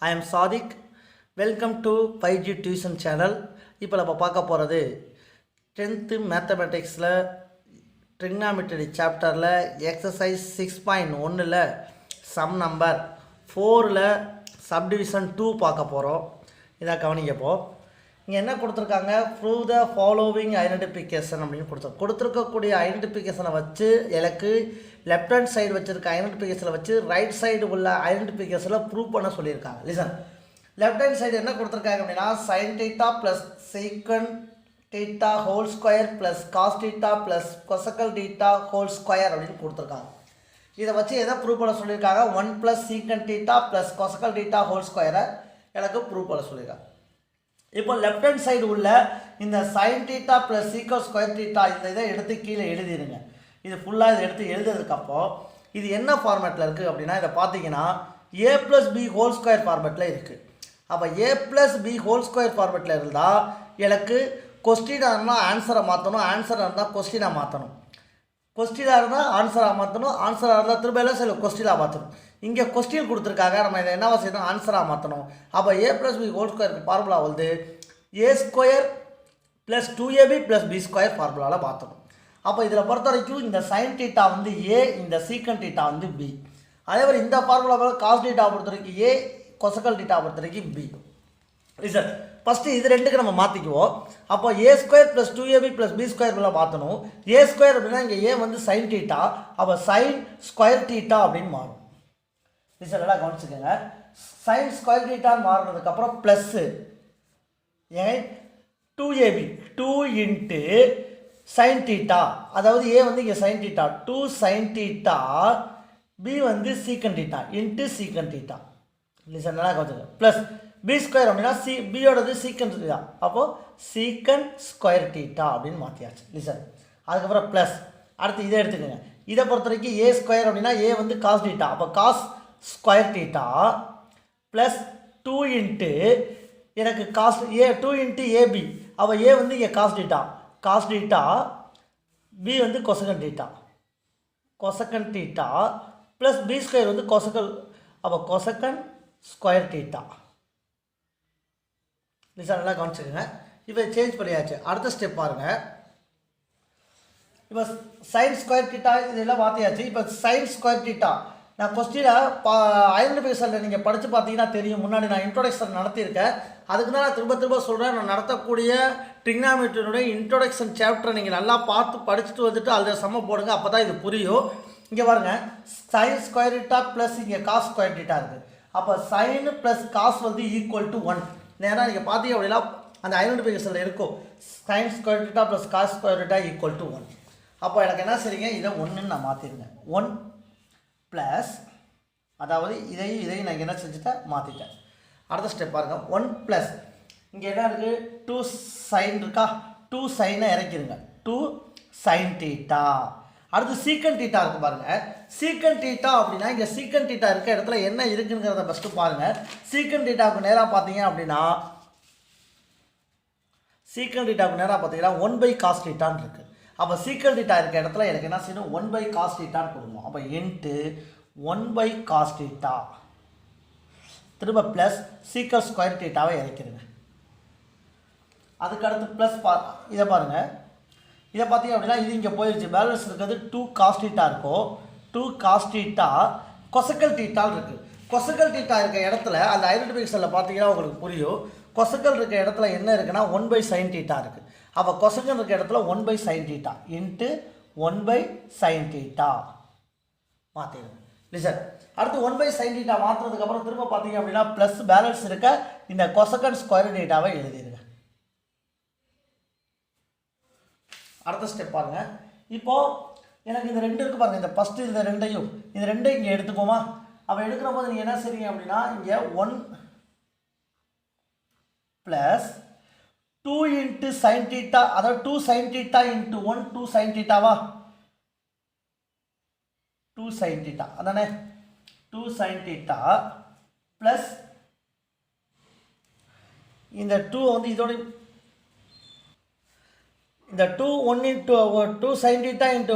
I am Sadiq. Welcome to 5G Tuition Channel. இப்போ நம்ம பார்க்க போகிறது 10th மேத்தமெட்டிக்ஸில் ட்ரிக்னாமெட்ரி சாப்டரில் எக்ஸசைஸ் 6.1ல் சம் நம்பர் 4ல் சப்டிவிஷன் 2 பார்க்க போகிறோம். இதை கவனிக்கப்போ இங்கே என்ன கொடுத்துருக்காங்க, ப்ரூவ் த ஃபாலோவிங் ஐடென்டிஃபிகேஷன் அப்படின்னு கொடுத்துருக்கக்கூடிய ஐடென்டிஃபிகேஷனை வச்சு எனக்கு லெஃப்ட் ஹேண்ட் சைடு வச்சுருக்க ஐடென்டிஃபிகேஷனை வச்சு ரைட் சைடு உள்ள ஐடென்டிஃபிகேஷனில் ப்ரூவ் பண்ண சொல்லியிருக்காங்க. லிசன், லெஃப்ட் ஹேண்ட் சைடு என்ன கொடுத்துருக்காங்க அப்படின்னா sin θ plus secant θ whole square plus cos θ plus cosecant θ whole square அப்படின்னு கொடுத்துருக்காங்க. இதை வச்சு எதை ப்ரூவ் பண்ண சொல்லியிருக்காங்க, 1 plus secant θ plus cosecant θ whole ஸ்கொயரை எனக்கு ப்ரூவ் பண்ண சொல்லியிருக்காங்க. இப்போ லெஃப்ட் ஹேண்ட் சைடு உள்ள இந்த sin θ ப்ளஸ் சீக்கல் ஸ்கொயர் θ இந்த இதை எடுத்து கீழே எழுதிடுங்க. இது ஃபுல்லாக இதை எடுத்து எழுதுறதுக்கப்போ இது என்ன ஃபார்மேட்டில் இருக்குது அப்படின்னா, இதை பார்த்தீங்கன்னா a plus B whole square ஃபார்மேட்டில் இருக்குது. அப்போ a plus B whole square ஃபார்மேட்டில் இருந்தால் எனக்கு கொஸ்டினாக இருந்தால் ஆன்சரை மாற்றணும், ஆன்சராக இருந்தால் கொஸ்டினாக மாற்றணும், கொஸ்டினாக இருந்தால் ஆன்சராக மாற்றணும், ஆன்சராக இருந்தால் திரும்ப எல்லாம் சில கொஸ்டினாக மாற்றணும். இங்கே கொஸ்டின் கொடுத்துருக்காங்க, நம்ம இதை என்னவா செய்யணும், ஆன்சராக மாற்றணும். அப்போ a ப்ளஸ் பி ஹோல் ஸ்கொயருக்கு ஃபார்முலா வந்து a square plus 2ab plus B square ஃபார்முலாவில் மாற்றணும். அப்போ இதில் பொறுத்த வரைக்கும் இந்த sin θ வந்து a, இந்த சீக்கன் θ வந்து b. அதே மாதிரி இந்த ஃபார்முலாவில் காஸ் θ பொறுத்த வரைக்கும் a, கொசக்கல் θ பொறுத்த வரைக்கும் b. சார் ஃபஸ்ட்டு இது ரெண்டுக்கு நம்ம மாற்றிக்குவோம். அப்போ a square plus 2ab plus B ஸ்கொயர்க்குள்ளே மாற்றணும். a ஸ்கொயர் அப்படின்னா இங்கே a வந்து sin θ, அப்போ sin ஸ்கொயர் θ அப்படின்னு மாறும். சார் நல்லா கவனிச்சுக்கோங்க, sin ஸ்கொயர் θன்னு மாறினதுக்கப்புறம் ப்ளஸ்ஸு ஏன் 2ab 2 இன்ட்டு sin θ, அதாவது a வந்து இங்கே sin θ 2 sin θ, b வந்து சீக்கன் θ இன்ட்டு சீக்கன் θ. லிசன் நல்லா கவனிச்சுக்கோங்க. ப்ளஸ் பி ஸ்கொயர் அப்படின்னா பியோடது சீக்கன் θ, அப்போது சீக்கன் ஸ்கொயர் θ அப்படின்னு மாற்றியாச்சு. லிசன், அதுக்கப்புறம் ப்ளஸ் அடுத்து இதை எடுத்துக்கோங்க. இதை பொறுத்த வரைக்கும் a ஸ்கொயர் அப்படின்னா a வந்து காஸ் θ, அப்போ காஸ் ஸ்கொயர் θ ப்ளஸ் 2 இன்ட்டு எனக்கு காஸ் a 2 இன்ட்டு ஏபி, அப்போ a வந்து இங்கே காஸ் θ, காஸ் θ, b வந்து cosecant θ, cosecant θ plus B square வந்து கொசக்கல், அப்போ கொசக்கன் ஸ்கொயர் θ. லிசன் நல்லா கவனிச்சுக்கோங்க. இப்போ சேஞ்ச் பண்ணியாச்சு. அடுத்த ஸ்டெப் பாருங்கள். இப்போ sin ஸ்கொயர் θ இதெல்லாம் மாற்றியாச்சு. இப்போ sin ஸ்கொயர் θ நான் கொஸ்டினை ஐடென்டிஃபிகேஷனில் நீங்கள் படித்து பார்த்தீங்கன்னா தெரியும். முன்னாடி நான் இன்ட்ரோடக்ஷன் நடத்தியிருக்கேன். அதுக்கு தான் நான் திரும்ப திரும்ப சொல்கிறேன், நான் நடத்தக்கூடிய ட்ரிக்னாமெட்ரியோட இன்ட்ரோடக்ஷன் சாப்டரை நீங்கள் நல்லா பார்த்து படிச்சுட்டு வந்துட்டு அதில் சம போடுங்க, அப்போ தான் இது புரியும். இங்கே பாருங்கள், sin ஸ்கொயர் θ ப்ளஸ் இங்கே காஸ் ஸ்கொயர் θ இருக்குது. அப்போ சைன் ப்ளஸ் காஸ் வந்து ஈக்குவல் டு 1. நேராக நீங்கள் பார்த்தீங்க அப்படின்னா அந்த ஐடென்டிஃபிகேஷனில் இருக்கும், sin square θ plus cos square θ equal to 1. அப்போ எனக்கு என்ன சரிங்க, இதை 1ன்னு நான் மாற்றிருங்க. 1 ப்ளஸ், அதாவது இதையும் நான் என்ன செஞ்சுட்டேன், மாற்றிட்டேன். அடுத்த ஸ்டெப் பாருங்கள். 1 ப்ளஸ் இங்கே என்ன இருக்குது, 2 sin இருக்கா, 2 சைனை இறக்கிடுங்க, 2 sin θ. அடுத்து சீக்கன் θ இருக்குது பாருங்கள். சீக்கன் θ அப்படின்னா இங்கே சீக்கன் θ இருக்க இடத்துல என்ன இருக்குங்கிறத ஃபஸ்ட்டு பாருங்கள். சீக்கன் θக்கு நேராக பார்த்தீங்க அப்படின்னா சீக்கன் θக்கு நேராக பார்த்தீங்கன்னா 1 காஸ் θன்னு இருக்குது. அப்போ சீக்கன் θ இருக்க இடத்துல எனக்கு என்ன செய்யணும், 1 காஸ் θன்னு கொடுக்கணும். அப்போ இன்ட்டு 1 காஸ் θ திரும்ப ப்ளஸ் சீக்கல் ஸ்கொயர் θவை இறக்கிடுங்க. அதுக்கடுத்து ப்ளஸ் இதை பாருங்கள். இதை பார்த்தீங்க அப்படின்னா இது இங்கே போயிடுச்சு, பேலன்ஸ் இருக்கிறது 2 காஸ் θ இருக்கும். 2 காஸ் θ கொசக்கல் θன்னு இருக்குது. கொசக்கல் θ இருக்க இடத்துல அந்த ஐடென்டிஃபிகேஷனில் பார்த்தீங்கன்னா உங்களுக்கு புரியும். கொசக்கல் இருக்க இடத்துல என்ன இருக்குன்னா 1 sin θ இருக்குது. அப்போ கொசக்கல் இருக்க இடத்துல 1 sin θ இன்ட்டு 1 sin θ மாற்றிடுங்க. லிசன், அடுத்து 1 sin θ மாற்றுறதுக்கப்புறம் திரும்ப பார்த்தீங்க அப்படின்னா ப்ளஸ் பேலன்ஸ் இருக்க இந்த கொசக்கன் ஸ்கொயர் θவை எழுதிடுங்க. அடுத்த ஸ்டெப் பாருங்கள். இப்போது எனக்கு இந்த ரெண்டு இருக்குது பாருங்கள், இந்த ஃபஸ்ட்டு இந்த ரெண்டையும் இங்கே எடுத்துக்கோமா. அப்போ எடுக்கிற போது நீங்கள் என்ன செய்றீங்க அப்படின்னா இங்கே 1 ப்ளஸ் 2 இன்ட்டு sin θ, அதாவது 2 sin θ இன்ட்டு 1 2 sin θவா, 2 sin θ அதானே, 2 sin θ ப்ளஸ் இந்த 2 வந்து இதோட இந்த 1 இன்ட்டு 2 sin θ இன்ட்டு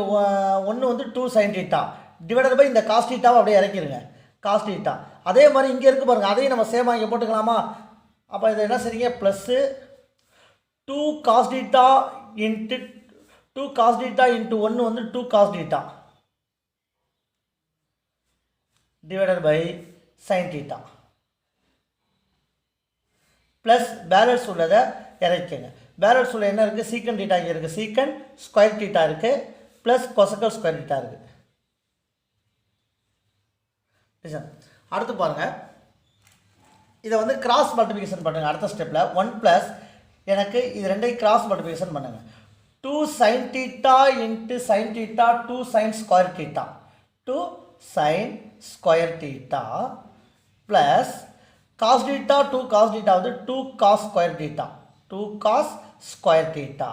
1 வந்து 2 sin θ டிவைடட் பை இந்த காஸ் θவை அப்படியே இறக்கிடுங்க. காஸ் θ அதே மாதிரி இங்கே இருக்குது பாருங்கள், அதையும் நம்ம சேமாக இங்கே போட்டுக்கலாமா? அப்போ இதை என்ன செய்றீங்க, plus 2 cos theta into 2 cos theta into 1 வந்து 2 cos theta divided by sin theta plus balance உள்ளதை இறக்கிங்க. பேலன்ஸ் உள்ள என்ன இருக்குது, சீக்கன் டீட்டா இங்கே இருக்குது, சீக்கன் ஸ்கொயர் டீட்டா இருக்குது, ப்ளஸ் கொசக்கல் ஸ்கொயர் டீட்டா இருக்குது. அடுத்து பாருங்கள், இதை வந்து கிராஸ் மல்டிபிகேஷன் பண்ணுங்கள். அடுத்த ஸ்டெப்பில் 1 ப்ளஸ் எனக்கு இது ரெண்டையும் கிராஸ் மல்டிபிகேஷன் பண்ணுங்கள். 2 sin theta into sin theta 2 sin square theta 2 sin square theta plus cos theta 2 cos theta வந்து 2 cos square theta 2 cos square theta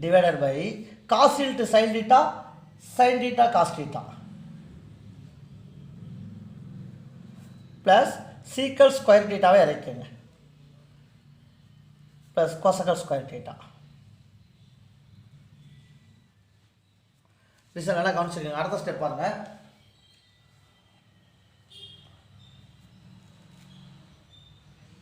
divided by cos into sin theta sin theta cos theta plus secant square thetaவை இறக்குங்க plus cosecant square theta. Result நல்லா கவனிச்சிருக்கீங்க. அடுத்த step பாருங்கள்.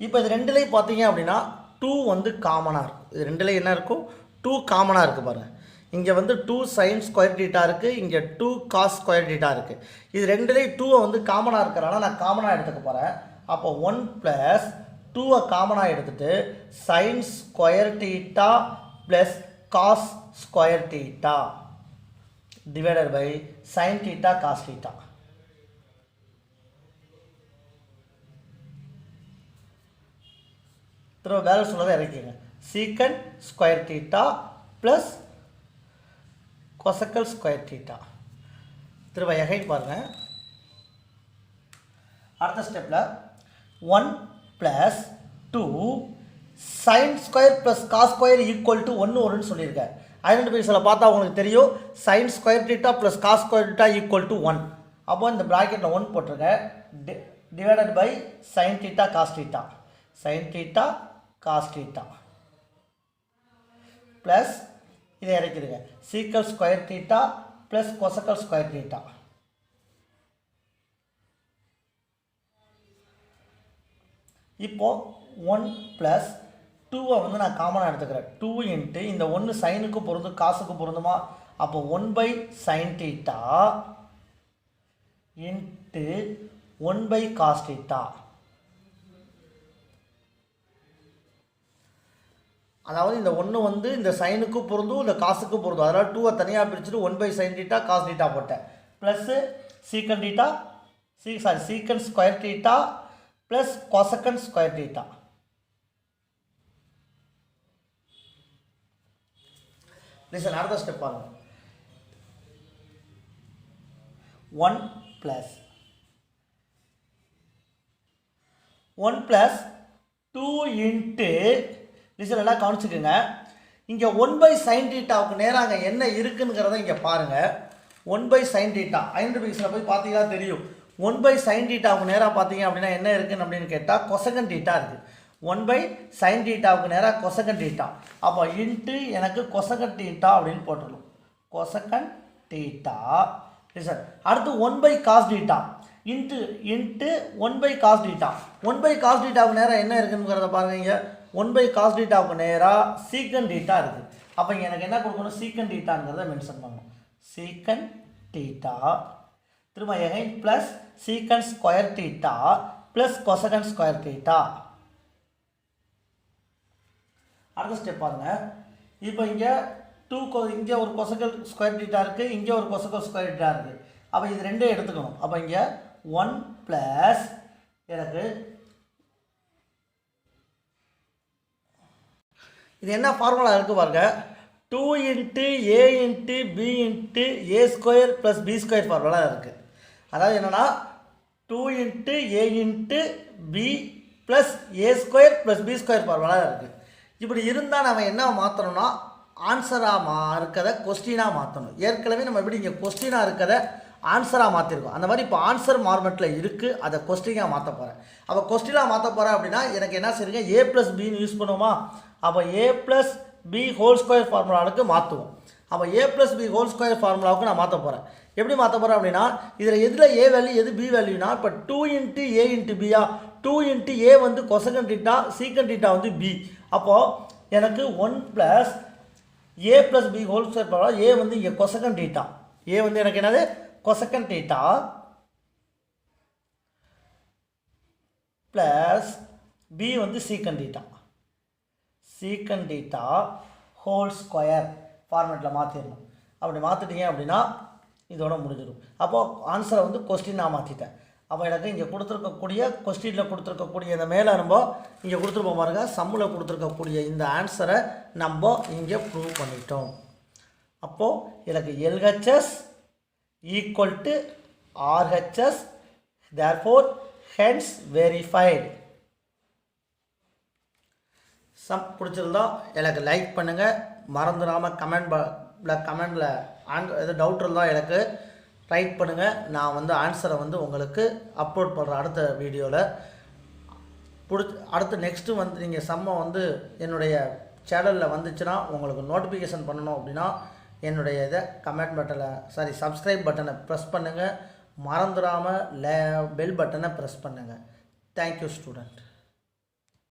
இப்போ இது ரெண்டுலேயும் பார்த்தீங்க அப்படின்னா 2 வந்து காமனாக இருக்கும். இது ரெண்டுலேயும் என்ன இருக்கும், 2 காமனாக இருக்குது பாருங்கள். இங்கே வந்து 2 sin ஸ்கொயர் டீட்டா இருக்குது, இங்கே 2 cos ஸ்கொயர் டீட்டா இருக்குது. இது ரெண்டுலேயும் 2 வந்து காமனாக இருக்கிறனால நான் காமனாக எடுத்துக்க போகிறேன். அப்போ 1 ப்ளஸ் 2 காமனாக எடுத்துகிட்டு sin square theta plus cos square theta divided by sin theta cos theta. திரும்ப பேலன்ஸ் உள்ளதை இறக்கிங்க. Secant square theta plus cosecant square theta. திரும்ப எகைன் பாருங்கள். அடுத்த ஸ்டெப்பில் 1 plus 2 sin square plus cos square equal to 1 வரும்னு சொல்லியிருக்கேன். ஐடென்டிஃபிகேஷனில் பார்த்தா உங்களுக்கு தெரியும், sin square theta plus cos square theta equal to 1. அப்போ இந்த ப்ராக்கெட்டில் 1 போட்டிருக்கேன். Divided by sin theta cos theta sin theta cos theta plus இதை இறக்கிடுங்க. Secant square theta plus cosecant square theta. இப்போது 1 ப்ளஸ் 2 வந்து நான் காமனாக எடுத்துக்கிறேன். 2 இன்ட்டு இந்த 1 சைனுக்கு பொருந்தும் காசுக்கு பொருந்துமா? அப்போ 1 by sin theta into 1 by cos theta. அதாவது இந்த 1 வந்து இந்த சைனுக்கு பொருந்தும் இந்த காசுக்கு பொருந்தும். அதனால் 2 தனியாக பிரிச்சுட்டு 1 by sin theta cos theta போட்டேன். Plus secant theta secant square theta plus cosecant square theta. Listen, அடுத்த ஸ்டெப் பாருங்க. 1 ப்ளஸ் 2 இன்ட்டு லிசன் நல்லா கவனிச்சுக்கோங்க. இங்கே 1 பை sin டீட்டாவுக்கு நேராக அங்கே என்ன இருக்குங்கிறத இங்கே பாருங்கள். 1 பை sin டீட்டா ஐடென்டிஃபிகேஷனில் போய் பார்த்தீங்கன்னா தெரியும். 1 பை sin டீட்டாவுக்கு நேராக பார்த்தீங்க அப்படின்னா என்ன இருக்குன்னு அப்படின்னு கேட்டால் கொசகன் டீட்டா இருக்குது. 1 பை sin டீட்டாவுக்கு நேராக கொசகன் டீட்டா. அப்போ இன்ட்டு எனக்கு கொசகன் டீட்டா அப்படின்னு போட்டுடணும். கொசகன் டீட்டா. சார் அடுத்து 1 by cos theta into 1 by cos theta. 1 by cos டீட்டாவுக்கு நேராக என்ன இருக்குங்கிறத பாருங்க. இங்கே 1 பை காஸ் டீட்டாவுக்கு நேராக சீக்கன் டீட்டா இருக்குது. அப்போ இங்கே எனக்கு என்ன கொடுக்கணும், சீக்கன் டீட்டாங்கிறத மென்ஷன் பண்ணணும். சீக்கன் டீட்டா திரும்ப again plus secant square theta plus cosecant square theta. அடுத்த ஸ்டெப் பாருங்கள். இப்போ இங்கே இங்கே ஒரு கொசக்கல் ஸ்கொயர் டீட்டா இருக்குது, இங்கே ஒரு கொசக்கல் ஸ்கொயர் டீட்டா இருக்குது. அப்போ இது ரெண்டே எடுத்துக்கணும். அப்போ இங்கே 1 ப்ளஸ் எனக்கு இது என்ன ஃபார்முலா இருக்குது பாருங்க. 2 into A into B into A square plus B square formula இருக்குது. அதாவது என்னென்னா 2 into A into B plus A square plus B square formula இருக்குது. இப்படி இருந்தால் நம்ம என்ன மாற்றணும்னா ஆன்சராக இருக்கிறத கொஸ்டினாக மாற்றணும். ஏற்கனவே நம்ம எப்படி இங்கே கொஸ்டினாக இருக்கிறத ஆன்சராக மாற்றிருக்கோம். அந்த மாதிரி இப்போ ஆன்சர் ஃபார்மெட்டில் இருக்குது, அதை கொஸ்டினாக மாற்ற போகிறேன். அப்போ கொஸ்டினாக மாற்ற போகிறேன் அப்படின்னா எனக்கு என்ன செய்யுங்க, ஏ ப்ளஸ் பின்னு யூஸ் பண்ணுவோமா? அப்போ ஏ ப்ளஸ் பி ஹோல் ஸ்கொயர் ஃபார்முலாவுக்கு மாற்றுவோம். அப்போ ஏ ப்ளஸ் பி ஹோல் ஸ்கொயர் ஃபார்முலாவுக்கு நான் மாற்ற போகிறேன். எப்படி மாற்ற போகிறோம் அப்படின்னா இதில் எதில் ஏ வேல்யூ எது பி வேல்யூனா இப்போ 2 இன்ட்டு ஏ இன்ட்டு பியா 2 இன்ட்டு ஏ வந்து கொசகன் டீட்டா சீக்கன் டீட்டா வந்து பி. அப்போது எனக்கு 1 plus A plus B whole square power A வந்து இங்கே கொசகன் டீட்டா ஏ வந்து எனக்கு என்னது கொசகன் டீட்டா ப்ளஸ் பி வந்து சீக்கன் டீட்டா ஹோல் ஸ்கொயர் ஃபார்மேட்டில் மாற்றிடணும். அப்படி மாற்றிட்டீங்க அப்படின்னா இதோட முடிஞ்சிடும். அப்போது ஆன்சரை வந்து கொஸ்டின் நான் மாற்றிட்டேன். அப்போ எனக்கு இங்கே கொடுத்துருக்கக்கூடிய கொஸ்டினில் கொடுத்துருக்கக்கூடிய இந்த மேலே நம்ம இங்கே கொடுத்துருப்போம் பாருங்க சம்மில் கொடுத்துருக்கக்கூடிய இந்த ஆன்சரை நம்ம இங்கே ப்ரூவ் பண்ணிட்டோம். அப்போது எனக்கு LHS equal to RHS therefore hence verified. சம் பிடிச்சிருந்தா எனக்கு லைக் பண்ணுங்கள், மறந்துடாமல் கமெண்டில் எது டவுட் இருந்தால் எனக்கு ரைட் பண்ணுங்கள். நான் வந்து ஆன்சரை வந்து உங்களுக்கு அப்லோட் பண்ணுறேன் அடுத்த வீடியோவில். அடுத்து நெக்ஸ்ட்டு வந்து நீங்கள் சம்மை வந்து என்னுடைய சேனலில் வந்துச்சுன்னா உங்களுக்கு நோட்டிஃபிகேஷன் பண்ணணும் அப்படின்னா என்னுடைய இதை கமெண்ட் பட்டனில் சப்ஸ்கிரைப் பட்டனை ப்ரெஸ் பண்ணுங்கள். மறந்துடாமல் பெல் பட்டனை ப்ரெஸ் பண்ணுங்கள். Thank you student.